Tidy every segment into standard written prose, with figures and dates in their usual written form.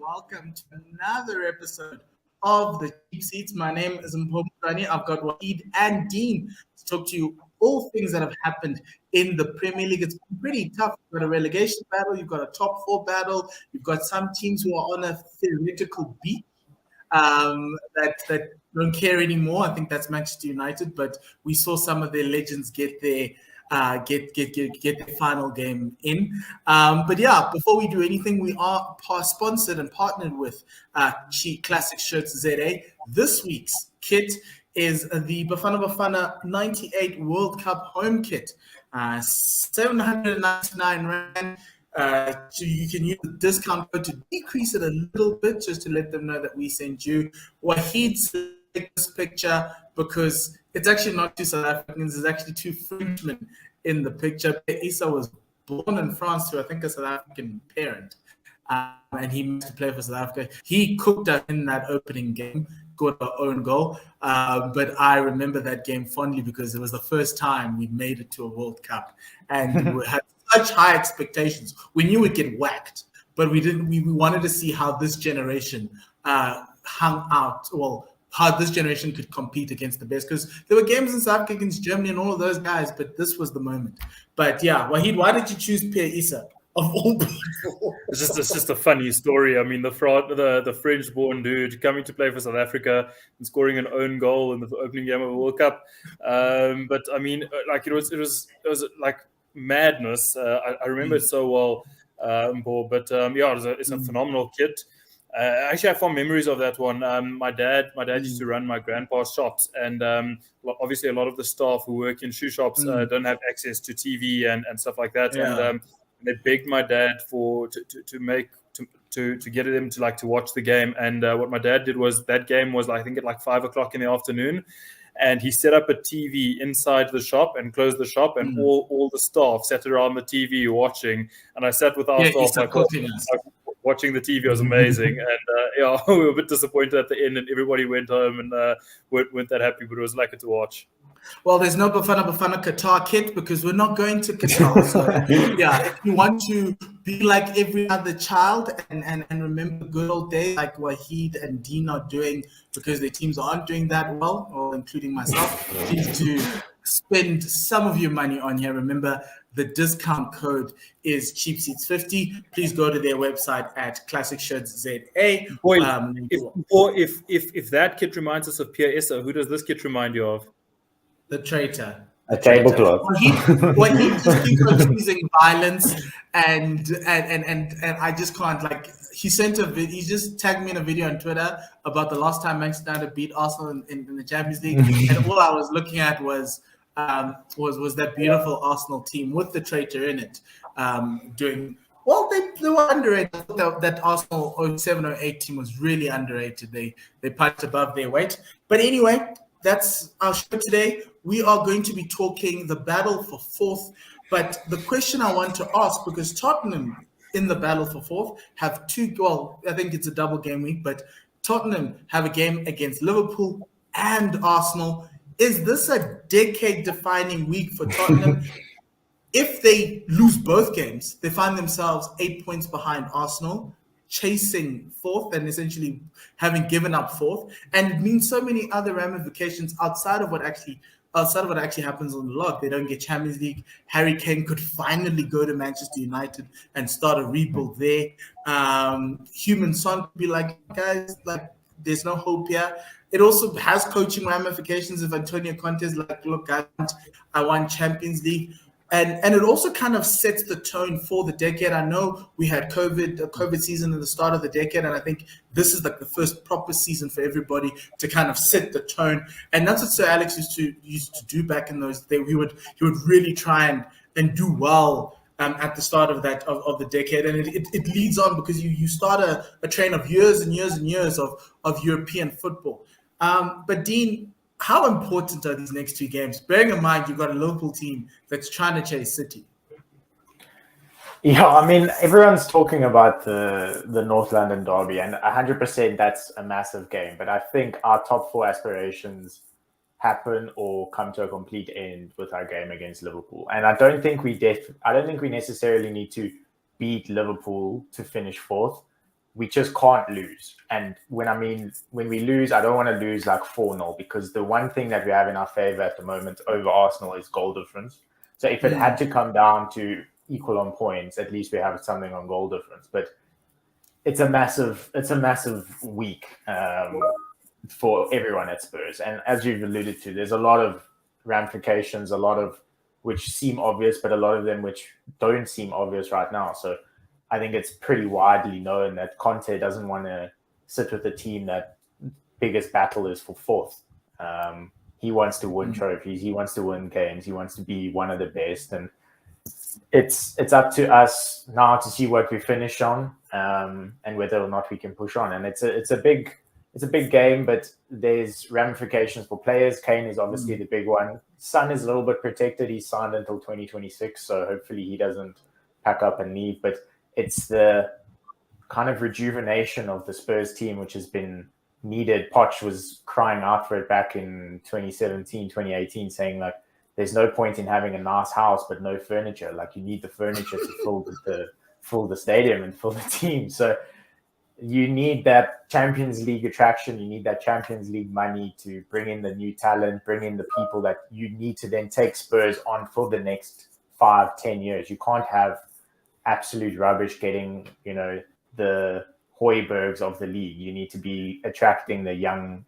welcome to another episode of the Cheap Seats. My name is Mpomrani. I've got Wahid and Dean to talk to you all things that have happened in the Premier League. It's been pretty tough. You've got a relegation battle, you've got a top four battle, you've got some teams who are on a theoretical beat that don't care anymore. I think that's Manchester United, but we saw some of their legends get their final game in. But yeah, before we do anything, we are sponsored and partnered with Cheap Classic Shirts ZA. This week's kit is the Bafana Bafana 98 World Cup home kit. 799 Rand. So you can use the discount code to decrease it a little bit, just to let them know that we sent you. Wahid took this picture because it's actually not two South Africans, it's actually two Frenchmen in the picture. Issa was born in France to, I think, a South African parent, and he managed to play for South Africa. He cooked us in that opening game, got our own goal, but I remember that game fondly because it was the first time we made it to a World Cup, and we had such high expectations. We knew we'd get whacked, but we didn't. We wanted to see how this generation hung out. Well, how this generation could compete against the best, because there were games in South Africa against Germany and all of those guys, but this was the moment. But yeah, Wahid, why did you choose Pierre Issa of all people? It's just a funny story. I mean, the French-born dude coming to play for South Africa and scoring an own goal in the opening game of the World Cup. But I mean, like it was like madness. I remember it so well. But yeah, it's a phenomenal kit. Actually, I have fond memories of that one. My dad used to run my grandpa's shops, and obviously a lot of the staff who work in shoe shops don't have access to TV and stuff like that. Yeah. And they begged my dad to get them to watch the game. And what my dad did was, that game was I think at 5:00 in the afternoon. And he set up a TV inside the shop and closed the shop, and all the staff sat around the TV watching. And I sat with our staff watching the TV. Was amazing. And we were a bit disappointed at the end, and everybody went home and weren't that happy, but it was like it to watch. Well, there's no Bafana Qatar kit because we're not going to Qatar. So yeah, if you want to be like every other child and remember good old days like Wahid and Dean are doing, because their teams aren't doing that well, or including myself, please do spend some of your money on here. Remember, the discount code is CheapSeats50. Please go to their website at Classic Shirts ZA. If that kit reminds us of Pierre Issa, who does this kit remind you of? The traitor. A tablecloth. He just keeps on choosing violence, and I just can't. He sent a video. He just tagged me in a video on Twitter about the last time Manchester United beat Arsenal in the Champions League, and all I was looking at was that beautiful Arsenal team with the traitor in it, doing well. They were underrated. I thought that Arsenal 07-08 team was really underrated. They punched above their weight. But anyway, that's our show today. We are going to be talking the battle for fourth. But the question I want to ask, because Tottenham in the battle for fourth have I think it's a double game week, but Tottenham have a game against Liverpool and Arsenal. Is this a decade-defining week for Tottenham? If they lose both games, they find themselves 8 points behind Arsenal, chasing fourth and essentially having given up fourth, and it means so many other ramifications outside of what actually happens on the log. They don't get Champions League. Harry Kane could finally go to Manchester United and start a rebuild there. Human Son could be like, guys, there's no hope here. It also has coaching ramifications if Antonio Conte is like, look, I want Champions League. And it also kind of sets the tone for the decade. I know we had a COVID season at the start of the decade, and I think this is like the first proper season for everybody to kind of set the tone. And that's what Sir Alex used to do back in those days. He would really try and do well at the start of the decade, and it leads on because you start a train of years and years and years of European football. But Dean, how important are these next two games? Bearing in mind you've got a Liverpool team that's trying to chase City. Yeah, I mean, everyone's talking about the North London derby, and 100% that's a massive game. But I think our top four aspirations happen or come to a complete end with our game against Liverpool. And I don't think we necessarily need to beat Liverpool to finish fourth. we just can't lose. And when we lose, I don't want to lose like 4-0, because the one thing that we have in our favor at the moment over Arsenal is goal difference. So if it had to come down to equal on points, at least we have something on goal difference. But it's a massive week for everyone at Spurs. And as you've alluded to, there's a lot of ramifications, a lot of which seem obvious, but a lot of them which don't seem obvious right now. So I think it's pretty widely known that Conte doesn't want to sit with a team that biggest battle is for fourth. He wants to win trophies. He wants to win games. He wants to be one of the best. And it's up to us now to see what we finish on, and whether or not we can push on. And it's a big game, but there's ramifications for players. Kane is obviously the big one. Son is a little bit protected. He's signed until 2026, so hopefully he doesn't pack up and leave. But it's the kind of rejuvenation of the Spurs team, which has been needed. Poch was crying out for it back in 2017, 2018, saying like, there's no point in having a nice house but no furniture. Like, you need the furniture to fill the stadium and fill the team. So you need that Champions League attraction. You need that Champions League money to bring in the new talent, bring in the people that you need to then take Spurs on for the next 5-10 years. You can't have absolute rubbish getting, the Hoibergs of the league. You need to be attracting the young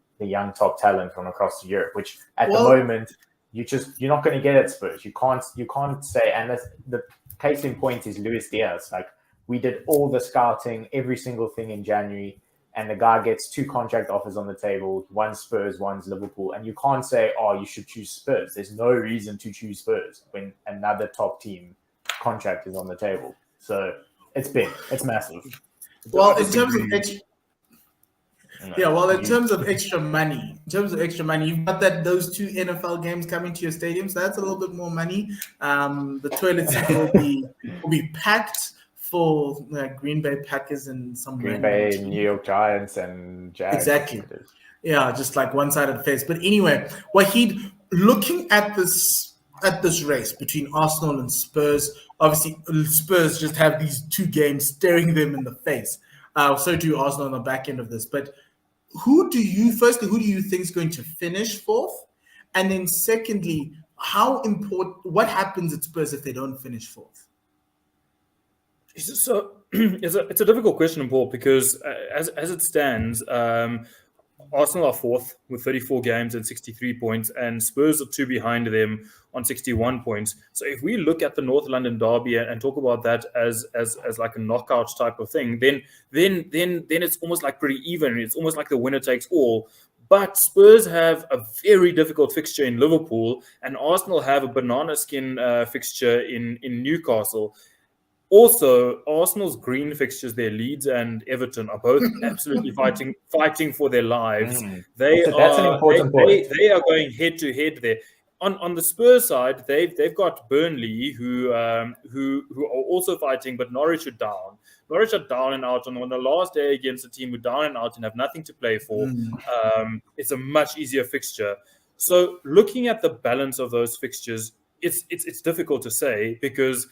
top talent from across Europe, which at the moment you're not going to get at Spurs. You can't say, and the case in point is Luis Diaz. Like, we did all the scouting, every single thing in January, and the guy gets 2 contract offers on the table, one Spurs, one's Liverpool, and you can't say, oh, you should choose Spurs. There's no reason to choose Spurs when another top team contract is on the table. So it's big. It's massive. Well, in terms of extra money, you've got those 2 NFL games coming to your stadium, so that's a little bit more money. The toilet seats will be packed for Green Bay Packers and some Green Bay, New York Giants, and Jags. Exactly. Yeah, just like one side of the face. But anyway, Wahid, looking at this race between Arsenal and Spurs, obviously Spurs just have these 2 games staring them in the face. So do Arsenal on the back end of this. But who do you think is going to finish fourth? And then secondly, what happens at Spurs if they don't finish fourth? So it's a difficult question, Paul, because as it stands, Arsenal are fourth with 34 games and 63 points, and Spurs are 2 behind them on 61 points. So if we look at the North London derby and talk about that as like a knockout type of thing, then it's almost like pretty even. It's almost like the winner takes all. But Spurs have a very difficult fixture in Liverpool, and Arsenal have a banana skin fixture in Newcastle. Also, Arsenal's green fixtures, their Leeds and Everton, are both absolutely fighting for their lives. That's an important point. They are going head to head there. On the Spurs side, they've got Burnley who are also fighting, but Norwich are down. Norwich are down and out on the last day against a team who are down and out and have nothing to play for. It's a much easier fixture. So looking at the balance of those fixtures, it's difficult to say, because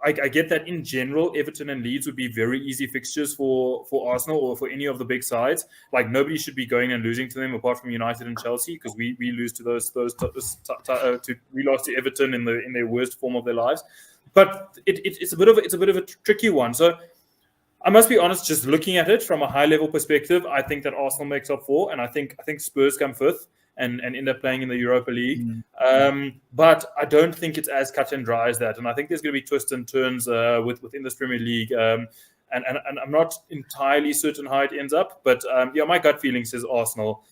I get that in general, Everton and Leeds would be very easy fixtures for Arsenal or for any of the big sides. Like, nobody should be going and losing to them apart from United and Chelsea, because we lose to we lost to Everton in their worst form of their lives. But it's a bit of a tricky one. So I must be honest, just looking at it from a high level perspective, I think that Arsenal makes up 4, and I think Spurs come 5th. And end up playing in the Europa League. But I don't think it's as cut and dry as that. And I think there's going to be twists and turns within this Premier League. And I'm not entirely certain how it ends up. But my gut feeling says Arsenal.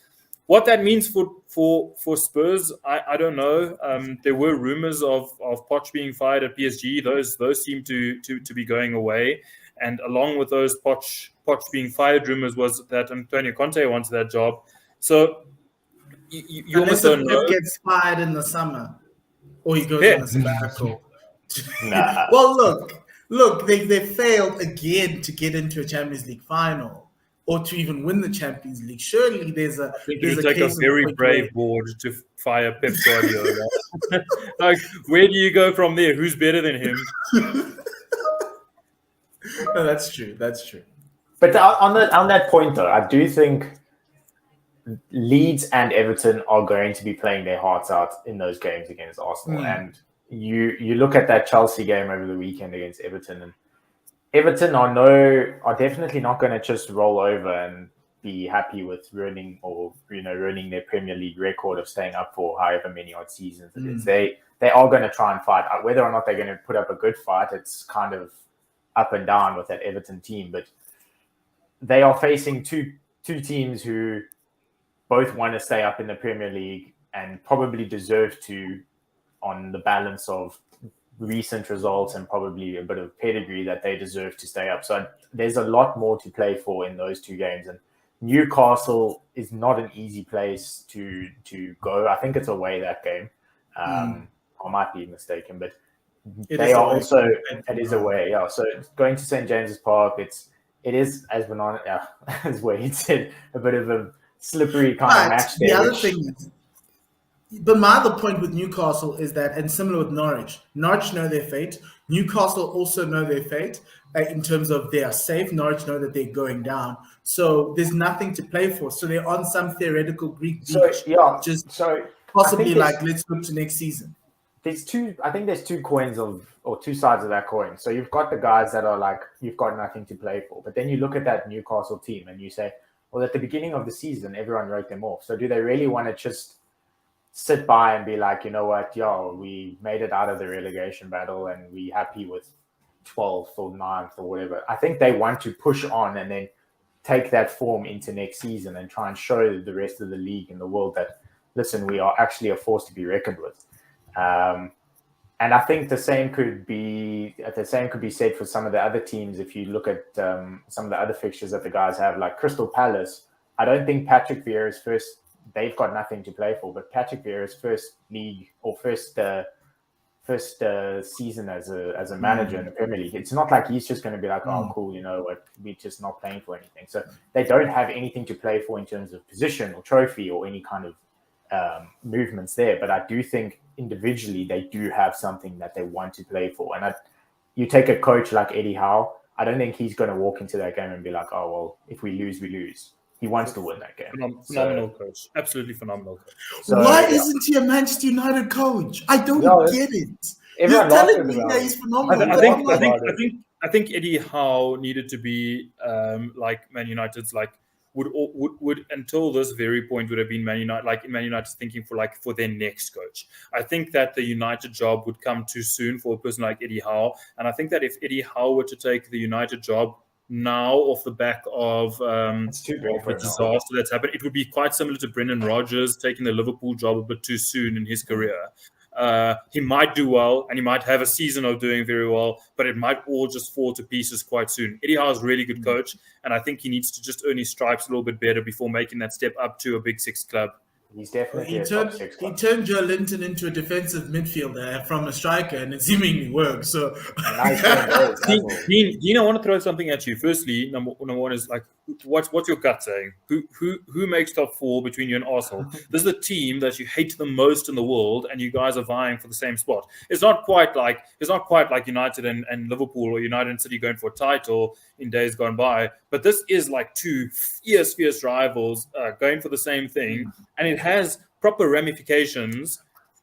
What that means for Spurs, I don't know. There were rumors of Poch being fired at PSG. Those seem to be going away. And along with those Poch being fired rumors was that Antonio Conte wanted that job. So you almost don't know. Gets fired in the summer, or he goes on a sabbatical. Nah. Well, look, they failed again to get into a Champions League final or to even win the Champions League. Surely there's a very brave board to fire Pep Guardiola. Like, where do you go from there? Who's better than him? No, that's true. But on that point though, I do think Leeds and Everton are going to be playing their hearts out in those games against Arsenal. And you look at that Chelsea game over the weekend against Everton, and Everton are definitely not going to just roll over and be happy with ruining their Premier League record of staying up for however many odd seasons it is. They are going to try and fight. Whether or not they're going to put up a good fight, it's kind of up and down with that Everton team. But they are facing two teams who both want to stay up in the Premier League and probably deserve to, on the balance of recent results and probably a bit of pedigree, that they deserve to stay up. So there's a lot more to play for in those two games. And Newcastle is not an easy place to go. I think it's away, that game. I might be mistaken, but it is away. Yeah. So going to St. James's Park, it is, as Wade said, a bit of a slippery kind of match there. The other thing is, but my other point with Newcastle is that, and similar with Norwich know their fate. Newcastle also know their fate in terms of they are safe. Norwich know that they're going down. So there's nothing to play for. So they're on some theoretical Greek beach. Possibly like, let's look to next season. There's two coins or two sides of that coin. So you've got the guys that are like, you've got nothing to play for. But then you look at that Newcastle team and you say, well, at the beginning of the season, everyone wrote them off. So do they really want to just sit by and be like, you know what, we made it out of the relegation battle and we happy with 12th or 9th or whatever? I think they want to push on and then take that form into next season and try and show the rest of the league and the world that, listen, we are actually a force to be reckoned with. And I think the same could be said for some of the other teams. If you look at some of the other fixtures that the guys have, like Crystal Palace, I don't think Patrick Vieira's they've got nothing to play for, but Patrick Vieira's first league or first season as a manager in the Premier League, it's not like he's just going to be like, oh, cool, you know what, we're just not playing for anything. So they don't have anything to play for in terms of position or trophy or any kind of movements there. But I do think individually they do have something that they want to play for. And you take a coach like Eddie Howe, I don't think he's going to walk into that game and be like, oh, well, if we lose, we lose. He wants to win that game. Phenomenal coach. Absolutely phenomenal coach. So, why isn't he a Manchester United coach? I don't get it. You're telling me that he's phenomenal. I think Eddie Howe needed to be like Man United's, like would until this very point would have been Man United, like Man United's thinking for their next coach. I think that the United job would come too soon for a person like Eddie Howe, and I think that if Eddie Howe were to take the United job now off the back of the disaster that's happened, it would be quite similar to Brendan Rodgers taking the Liverpool job a bit too soon in his career. He might do well and he might have a season of doing very well, but it might all just fall to pieces quite soon. Eddie Howe is a really good coach, and I think he needs to just earn his stripes a little bit better before making that step up to a Big Six club. He's definitely he turned Joe Linton into a defensive midfielder from a striker, and it seemingly worked. So, Dean, I want to throw something at you. Firstly, number one is like, what's your gut saying? Who makes top four between you and Arsenal? This is the team that you hate the most in the world, and you guys are vying for the same spot. It's not quite like United and Liverpool, or United and City going for a title in days gone by. But this is like two fierce rivals going for the same thing, and it has proper ramifications,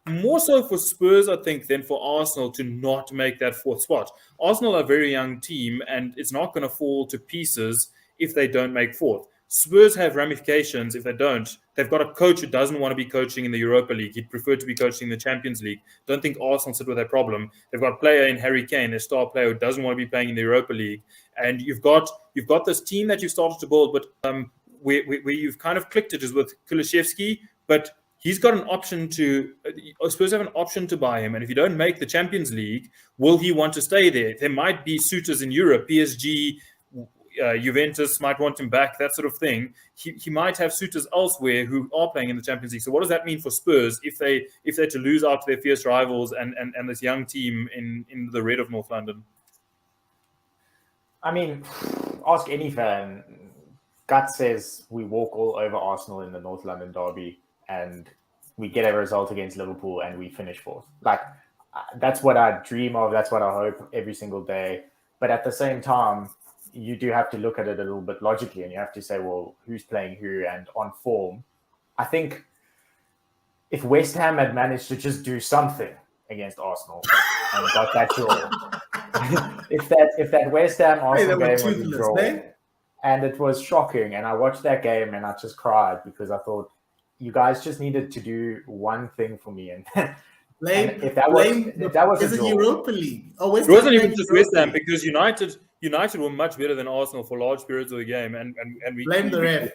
more so for Spurs, I think, than for Arsenal to not make that fourth spot. Arsenal are a very young team, and it's not going to fall to pieces if they don't make fourth. Spurs have ramifications if they don't. They've got a coach who doesn't want to be coaching in the Europa League. He'd prefer to be coaching in the Champions League. Don't think Arsenal sit with that problem. They've got a player in Harry Kane, a star player who doesn't want to be playing in the Europa League. And you've got this team that you've started to build, but where you've kind of clicked it is with Kulusevski, but he's got an option Spurs have an option to buy him. And if you don't make the Champions League, will he want to stay there? There might be suitors in Europe, PSG, Juventus might want him back, that sort of thing. He might have suitors elsewhere who are playing in the Champions League. So what does that mean for Spurs if they're to lose out to their fierce rivals and this young team in the red of North London? I mean, ask any fan. Gut says we walk all over Arsenal in the North London derby and we get a result against Liverpool and we finish fourth. Like, that's what I dream of. That's what I hope every single day. But at the same time, you do have to look at it a little bit logically, and you have to say, well, who's playing who and on form. I think if West Ham had managed to just do something against Arsenal and got that draw, if that West Ham Arsenal game was a draw, and it was shocking, and I watched that game and I just cried because I thought you guys just needed to do one thing for me, and if that was is a it draw, Europa League? Oh, it wasn't even just West Ham, because United were much better than Arsenal for large periods of the game, and we blame the ref.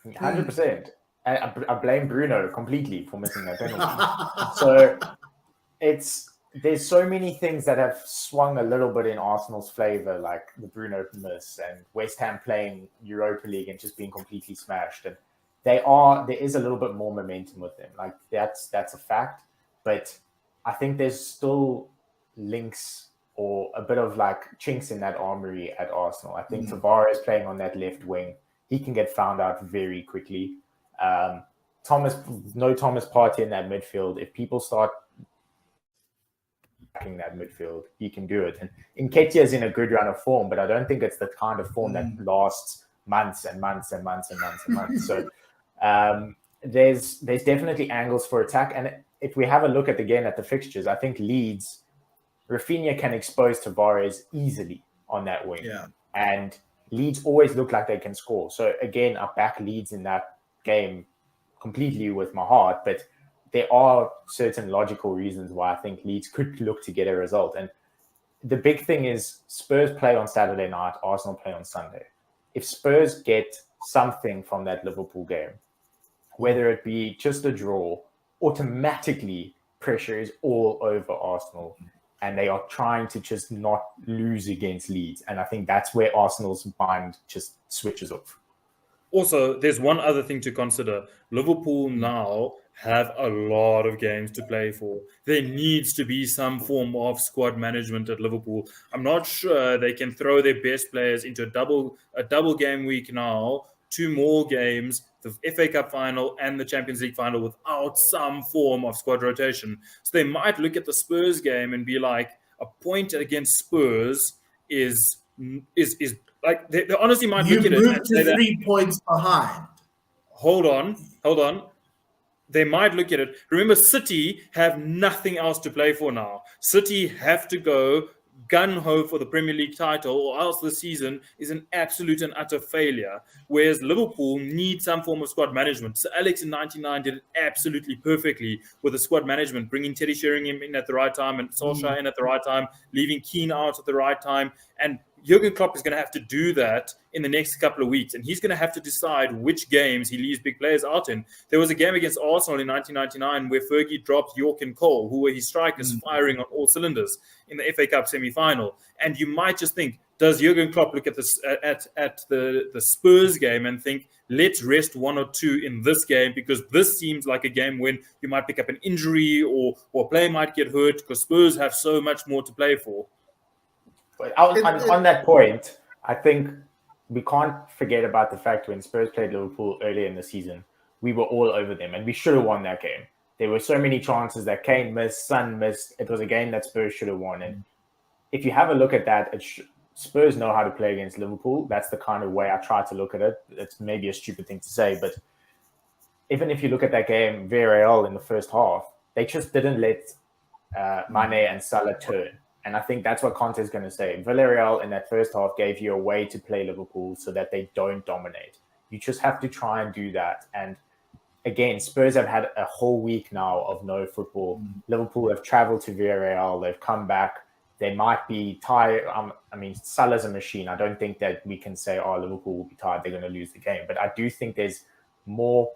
100%. I blame Bruno completely for missing that penalty. So there's so many things that have swung a little bit in Arsenal's favour, like the Bruno miss and West Ham playing Europa League and just being completely smashed. And there is a little bit more momentum with them. Like that's a fact. But I think there's still links or a bit of like chinks in that armory at Arsenal. I think Tavares playing on that left wing, he can get found out very quickly. Thomas Partey in that midfield. If people start backing that midfield, he can do it. And Nketiah is in a good run of form, but I don't think it's the kind of form that lasts months and months and months and months and months. So there's definitely angles for attack. And if we have a look again at the fixtures, I think Leeds, Rafinha can expose Tavares easily on that wing. Yeah. And Leeds always look like they can score. So again, I back Leeds in that game completely with my heart, but there are certain logical reasons why I think Leeds could look to get a result. And the big thing is Spurs play on Saturday night, Arsenal play on Sunday. If Spurs get something from that Liverpool game, whether it be just a draw, automatically pressure is all over Arsenal, and they are trying to just not lose against Leeds. And I think that's where Arsenal's mind just switches off. Also, there's one other thing to consider. Liverpool now have a lot of games to play for. There needs to be some form of squad management at Liverpool. I'm not sure they can throw their best players into a double game week now, 2 more games, the FA Cup final and the Champions League final, without some form of squad rotation. So they might look at the Spurs game and be like, a point against Spurs is like, they honestly might look at it and say that 3 points behind. Hold on. They might look at it. Remember, City have nothing else to play for now. City have to go gun-ho for the Premier League title, or else the season is an absolute and utter failure. Whereas Liverpool need some form of squad management. So Alex in 99 did it absolutely perfectly with the squad management, bringing Teddy Sheringham in at the right time and Solskjaer in at the right time, leaving Keane out at the right time. And Jurgen Klopp is going to have to do that in the next couple of weeks, and he's going to have to decide which games he leaves big players out in. There was a game against Arsenal in 1999 where Fergie dropped York and Cole, who were his strikers, firing on all cylinders in the FA Cup semi-final. And you might just think, does Jurgen Klopp look at this at the Spurs game and think, let's rest 1 or 2 in this game, because this seems like a game when you might pick up an injury or a player might get hurt, because Spurs have so much more to play for. But on that point, I think we can't forget about the fact when Spurs played Liverpool earlier in the season, we were all over them and we should have won that game. There were so many chances that Kane missed, Son missed. It was a game that Spurs should have won. And if you have a look at that, Spurs know how to play against Liverpool. That's the kind of way I try to look at it. It's maybe a stupid thing to say, but even if you look at that game, Villarreal in the first half, they just didn't let Mane and Salah turn. And I think that's what Conte is going to say. Villarreal in that first half gave you a way to play Liverpool so that they don't dominate. You just have to try and do that. And again, Spurs have had a whole week now of no football. Liverpool have traveled to Villarreal. They've come back. They might be tired. I mean, Salah's a machine. I don't think that we can say, oh, Liverpool will be tired, they're going to lose the game. But I do think there's more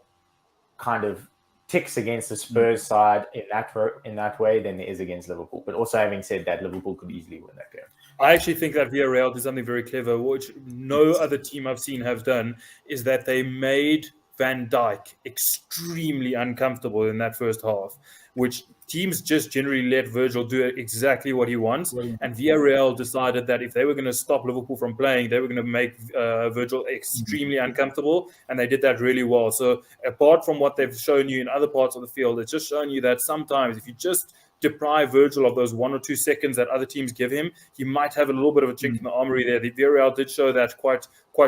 kind of ticks against the Spurs side in that way than there is against Liverpool. But also, having said that, Liverpool could easily win that game. I actually think that Villarreal did something very clever, which no other team I've seen have done, is that they made Van Dijk extremely uncomfortable in that first half, which teams just generally let Virgil do exactly what he wants. And Villarreal decided that if they were going to stop Liverpool from playing, they were going to make Virgil extremely uncomfortable. And they did that really well. So apart from what they've shown you in other parts of the field, it's just shown you that sometimes if you just deprive Virgil of those 1 or 2 seconds that other teams give him, he might have a little bit of a chink in the armory there. The Villarreal did show that quite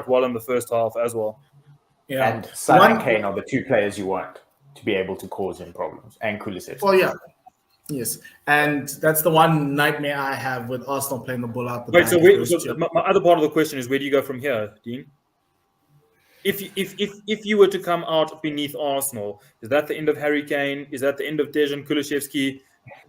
well in the first half as well. Yeah. And Son and Kane are the two players you want to be able to cause him problems, and Kulusevski. Oh yeah. Yes, and that's the one nightmare I have with Arsenal playing the ball out the back. So my other part of the question is, where do you go from here, Dean? If you were to come out beneath Arsenal, is that the end of Harry Kane? Is that the end of Dejan Kulusevski?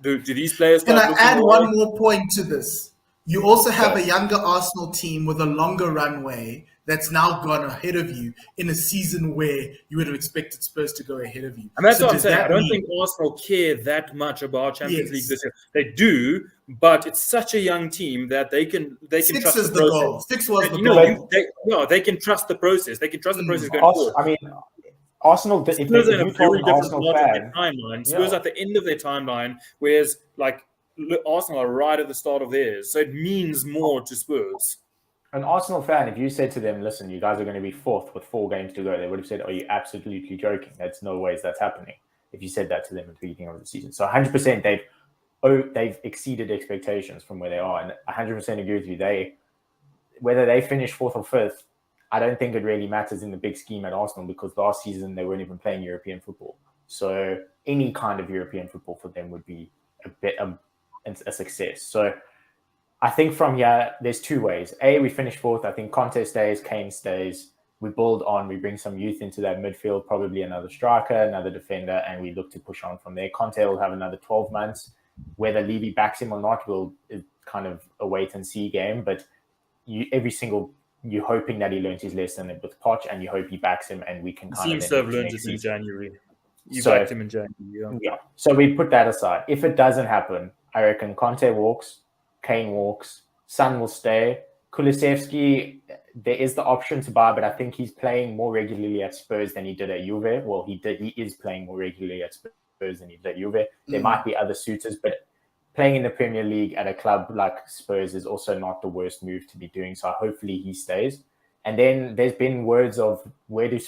Do these players? Can I add one more point to this? You also have a younger Arsenal team with a longer runway that's now gone ahead of you in a season where you would have expected Spurs to go ahead of you. And that's what I'm saying. I don't think Arsenal care that much about Champions League this year. They do, but it's such a young team that they can trust the process. Goal. 6 was the goal. They can trust the process. They can trust the process going forward. I mean, Arsenal, if you told an Arsenal fan, Spurs at the end of their timeline, whereas like Arsenal are right at the start of theirs, so it means more to Spurs. An Arsenal fan, if you said to them, listen, you guys are going to be 4th with 4 games to go, they would have said, are you absolutely joking? That's no ways that's happening. If you said that to them at the beginning of the season. So 100% they've exceeded expectations from where they are. And 100% agree with you. Whether they finish 4th or 5th, I don't think it really matters in the big scheme at Arsenal, because last season they weren't even playing European football. So any kind of European football for them would be a success. So I think from here, there's 2 ways. A, we finish 4th. I think Conte stays, Kane stays. We build on. We bring some youth into that midfield, probably another striker, another defender, and we look to push on from there. Conte will have another 12 months. Whether Levy backs him or not is kind of a wait-and-see game. But you're hoping that he learns his lesson with Poch, and you hope he backs him, and we can kind seems to have learned it in January. You backed him in January, yeah. So we put that aside. If it doesn't happen, I reckon Conte walks, Kane walks, Son will stay. Kulusevski, there is the option to buy, but I think he's playing more regularly at Spurs than he did at Juve. Well, he is playing more regularly at Spurs than he did at Juve. There might be other suitors, but playing in the Premier League at a club like Spurs is also not the worst move to be doing. So hopefully he stays. And then there's been words of where do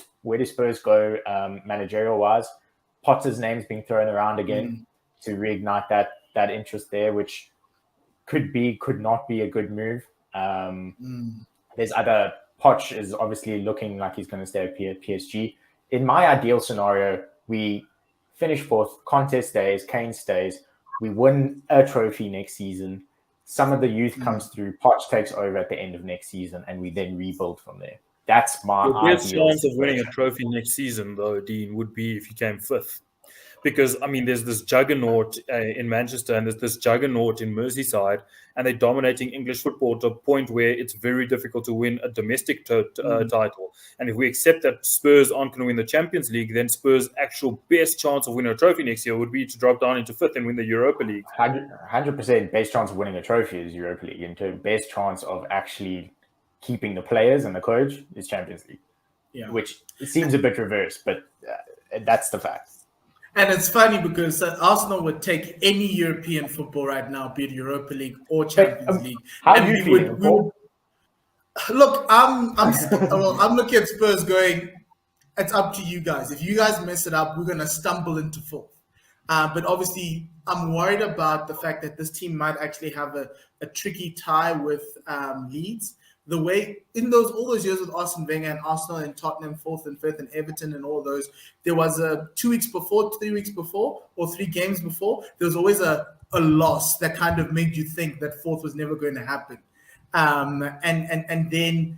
Spurs go managerial-wise. Potter's name's being thrown around again to reignite that interest there, which could not be a good move. There's other. Poch is obviously looking like he's going to stay at PSG. In my ideal scenario, we finish 4th, Conte stays, Kane stays, we win a trophy next season. Some of the youth comes through, Poch takes over at the end of next season, and we then rebuild from there. That's my ideal. The best chance of winning a trophy next season, though, Dean, would be if you came 5th. Because, I mean, there's this juggernaut in Manchester and there's this juggernaut in Merseyside, and they're dominating English football to a point where it's very difficult to win a domestic title. And if we accept that Spurs aren't going to win the Champions League, then Spurs' actual best chance of winning a trophy next year would be to drop down into 5th and win the Europa League. 100% best chance of winning a trophy is Europa League. And the best chance of actually keeping the players and the coach is Champions League. Yeah. Which seems a bit reverse, but that's the fact. And it's funny because Arsenal would take any European football right now, be it Europa League or Champions League. How do you feel? Look, I'm looking at Spurs going, it's up to you guys. If you guys mess it up, we're going to stumble into 4th. But obviously, I'm worried about the fact that this team might actually have a tricky tie with Leeds. The way in all those years with Arsene Wenger and Arsenal and Tottenham 4th and 5th and Everton and all those, there was 2 weeks before, 3 weeks before, or 3 games before, there was always a loss that kind of made you think that 4th was never going to happen. And then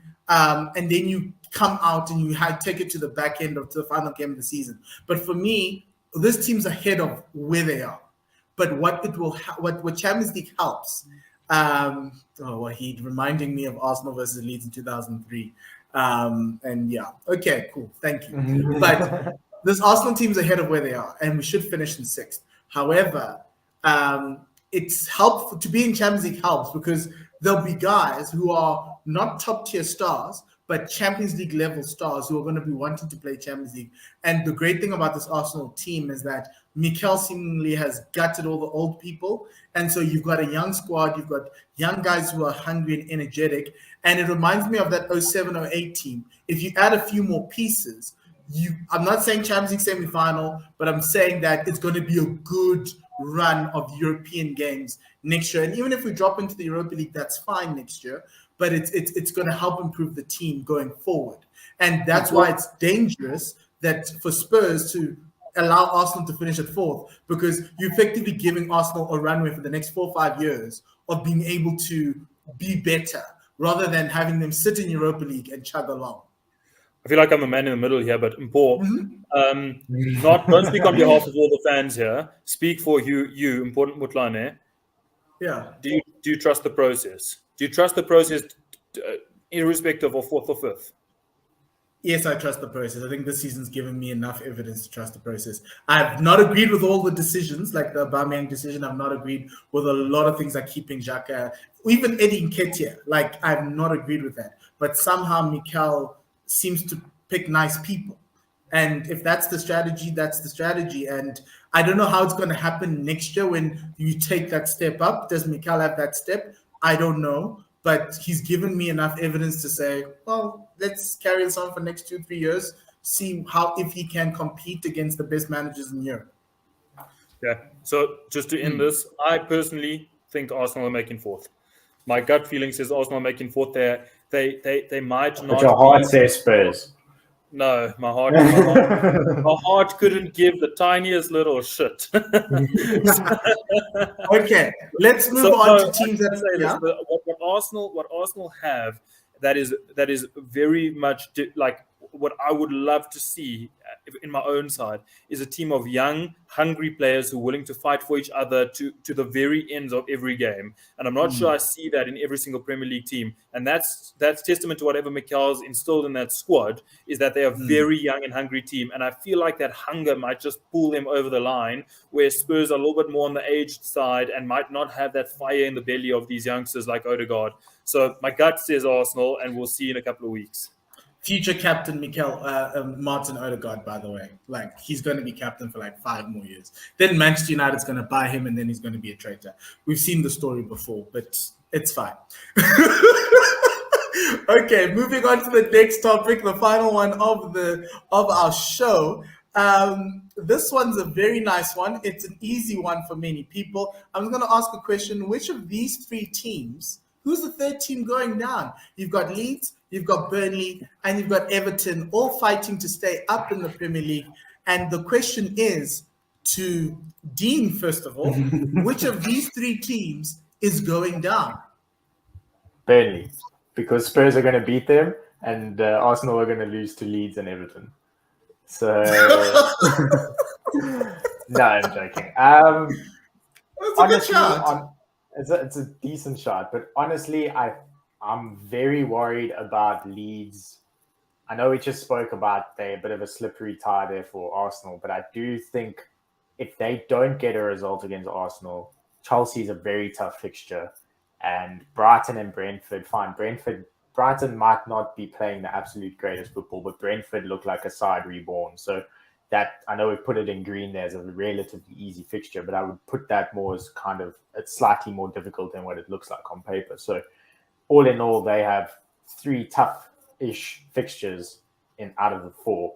you come out and you take it to the back end to the final game of the season. But for me, this team's ahead of where they are. But what Champions League helps. He reminding me of Arsenal versus Leeds in 2003. And yeah, okay, cool, thank you. But this Arsenal team's ahead of where they are, and we should finish in 6th. However, it's helpful to be in Champions League helps because there'll be guys who are not top tier stars, but Champions League level stars who are going to be wanting to play Champions League. And the great thing about this Arsenal team is that Mikel seemingly has gutted all the old people. And so you've got a young squad, you've got young guys who are hungry and energetic. And it reminds me of that 07-08 team. If you add a few more pieces, I'm not saying Champions League semi-final, but I'm saying that it's going to be a good run of European games next year. And even if we drop into the Europa League, that's fine next year. But it's going to help improve the team going forward. And that's why it's dangerous that for Spurs to allow Arsenal to finish at fourth, because you're effectively giving Arsenal a runway for the next 4 or 5 years of being able to be better rather than having them sit in Europa League and chug along. I feel like I'm the man in the middle here, but Mpo, don't speak on behalf of all the fans here. Speak for you, important Mutlane. Yeah. Do you trust the process? Do you trust the process irrespective of fourth or fifth? Yes, I trust the process. I think this season's given me enough evidence to trust the process. I've not agreed with all the decisions, like the Aubameyang decision. I've not agreed with a lot of things like keeping Xhaka, even Eddie Nketiah. Like, I've not agreed with that. But somehow Mikel seems to pick nice people. And if that's the strategy, that's the strategy. And I don't know how it's going to happen next year when you take that step up. Does Mikel have that step? I don't know. But he's given me enough evidence to say, well, let's carry this on for the next 2-3 years, see if he can compete against the best managers in Europe. Yeah. So just to end this, I personally think Arsenal are making fourth. My gut feeling says Arsenal are making fourth. They might not. But your heart says Spurs. No, my heart couldn't give the tiniest little shit. Okay, let's move on to teams that say this. What Arsenal have that is very much like what I would love to see in my own side is a team of young, hungry players who are willing to fight for each other to the very ends of every game. And I'm not sure I see that in every single Premier League team. And that's testament to whatever Mikel's instilled in that squad, is that they are a very young and hungry team. And I feel like that hunger might just pull them over the line, where Spurs are a little bit more on the aged side and might not have that fire in the belly of these youngsters like Odegaard. So my gut says Arsenal, and we'll see in a couple of weeks. Future captain Martin Odegaard, by the way. Like, he's going to be captain for like 5 more years. Then Manchester United's going to buy him, and then he's going to be a traitor. We've seen the story before, but it's fine. Okay, moving on to the next topic, the final one of our show. This one's a very nice one. It's an easy one for many people. I'm going to ask a question. Which of these 3 teams, who's the third team going down? You've got Leeds, you've got Burnley, and you've got Everton, all fighting to stay up in the Premier League. And the question is to Dean, first of all, which of these 3 teams is going down? Burnley, because Spurs are going to beat them, and Arsenal are going to lose to Leeds and Everton. So, no, I'm joking. That's a good shot. It's a decent shot, but honestly, I'm very worried about Leeds. I know we just spoke about they're a bit of a slippery tie there for Arsenal, but I do think if they don't get a result against Arsenal, Chelsea's a very tough fixture, and Brighton and Brentford, fine. Brighton might not be playing the absolute greatest football, but Brentford look like a side reborn. So that, I know we've put it in green there as a relatively easy fixture, but I would put that more as kind of, it's slightly more difficult than what it looks like on paper. So all in all, they have 3 tough-ish fixtures out of the 4.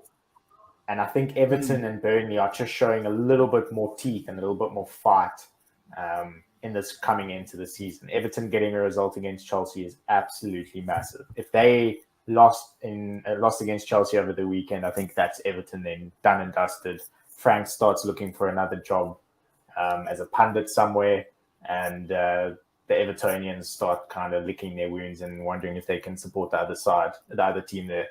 And I think Everton and Burnley are just showing a little bit more teeth and a little bit more fight in this coming into the season. Everton getting a result against Chelsea is absolutely massive. If they lost against Chelsea over the weekend, I think that's Everton then done and dusted. Frank starts looking for another job as a pundit somewhere, and the Evertonians start kind of licking their wounds and wondering if they can support the other team there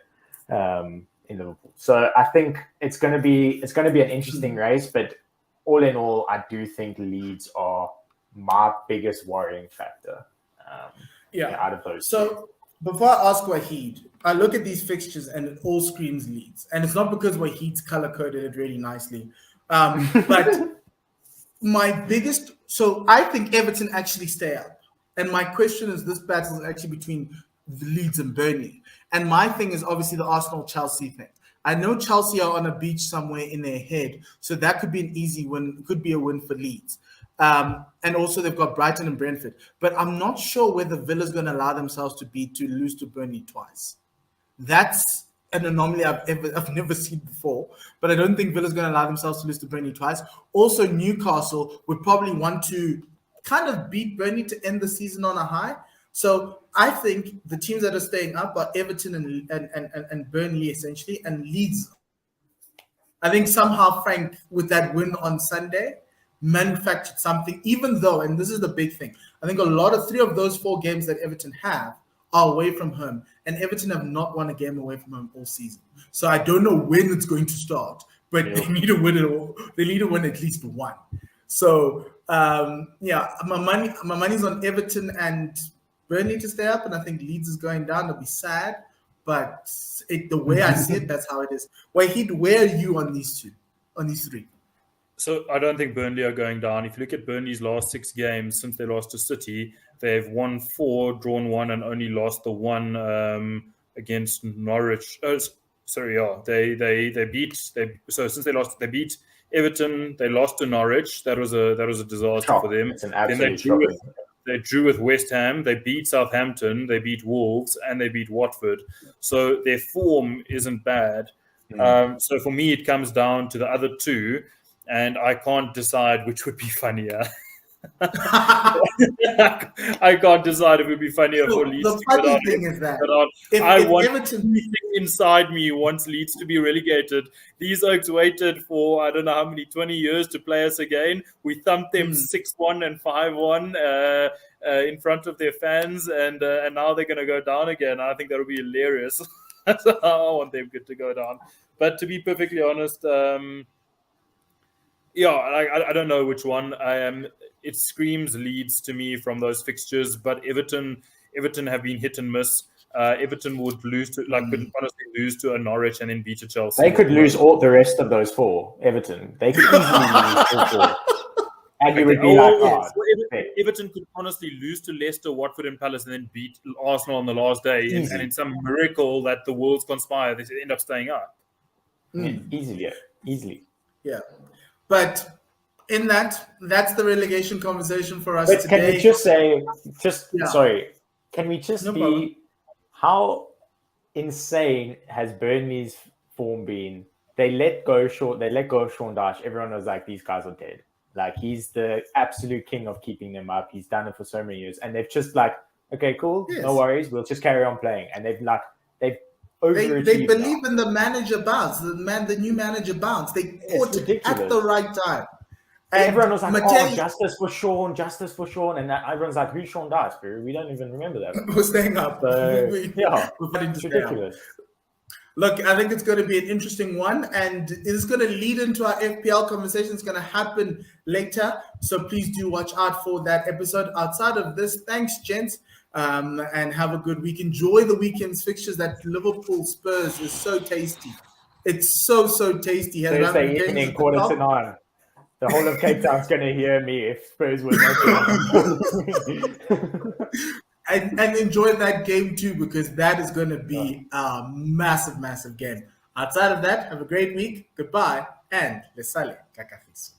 in Liverpool. So I think it's going to be an interesting race, but all in all, I do think Leeds are my biggest worrying factor out of those. So before I ask Wahid, I look at these fixtures and it all screams Leeds. And it's not because Wahid's color-coded it really nicely. But so I think Everton actually stay up. And my question is, this battle is actually between the Leeds and Burnley. And my thing is obviously the Arsenal-Chelsea thing. I know Chelsea are on a beach somewhere in their head, so that could be an easy win, could be a win for Leeds. And also they've got Brighton and Brentford. But I'm not sure whether Villa's going to allow themselves to lose to Burnley twice. an anomaly I've never seen before. But I don't think Villa's going to allow themselves to lose to Burnley twice. Also, Newcastle would probably want to kind of beat Burnley to end the season on a high. So I think the teams that are staying up are Everton and Burnley essentially, and Leeds. I think somehow Frank, with that win on Sunday, manufactured something, even though, and this is the big thing, I think three of those 4 games that Everton have are away from home, and Everton have not won a game away from home all season. So I don't know when it's going to start, but they need to win it all. They need to win at least one. So my money's on Everton and Burnley to stay up, and I think Leeds is going down. It'll be sad, but the way I see it, that's how it is. Wahid, where are you on these 3? So I don't think Burnley are going down. If you look at Burnley's last 6 games since they lost to City, they've won 4, drawn 1, and only lost the 1 against Norwich. They beat. Since they lost, they beat Everton. They lost to Norwich. That was a disaster for them. It's an absolute They drew with West Ham. They beat Southampton. They beat Wolves, and they beat Watford. So their form isn't bad. So for me, it comes down to the other 2. And I can't decide which would be funnier. I can't decide if it would be funnier for Leeds. The funny thing is that everything inside me wants Leeds to be relegated. These oaks waited for I don't know how many 20 years to play us again. We thumped them 6-1 and 5-1 in front of their fans, and now they're going to go down again. I think that would be hilarious. I want them to go down. But to be perfectly honest. I don't know which one. It screams Leeds to me from those fixtures, but Everton have been hit and miss. Everton would could honestly lose to a Norwich and then beat a Chelsea. They could lose all the rest of those 4. Everton, they could easily lose all 4. And you would be Everton could honestly lose to Leicester, Watford, and Palace, and then beat Arsenal on the last day. And in some miracle that the worlds conspire, they end up staying up. Easily. Yeah. But in that's the relegation conversation for us today. Can we just say, sorry, can we just problem. How insane has Burnley's form been? They let go of Sean Dyche. Everyone was like, these guys are dead. Like, he's the absolute king of keeping them up. He's done it for so many years. And they've just okay, cool, no worries. We'll just carry on playing. And they've They believe in the manager bounce, the new manager bounce. They caught it at the right time. And everyone was like, justice for Sean. And everyone's like, who's Sean Dyche, bro? We don't even remember that. We're staying up. It's ridiculous. Look, I think it's going to be an interesting one, and it's going to lead into our FPL conversation. It's going to happen later, so please do watch out for that episode. Outside of this, thanks, gents. And have a good week. Enjoy the weekend's fixtures. That Liverpool Spurs is so tasty. It's so tasty. Thursday evening, 9:15. The whole of Cape Town's going to hear me if Spurs win. and enjoy that game too, because that is going to be a massive game. Outside of that, have a great week. Goodbye, and le sale cacafiso.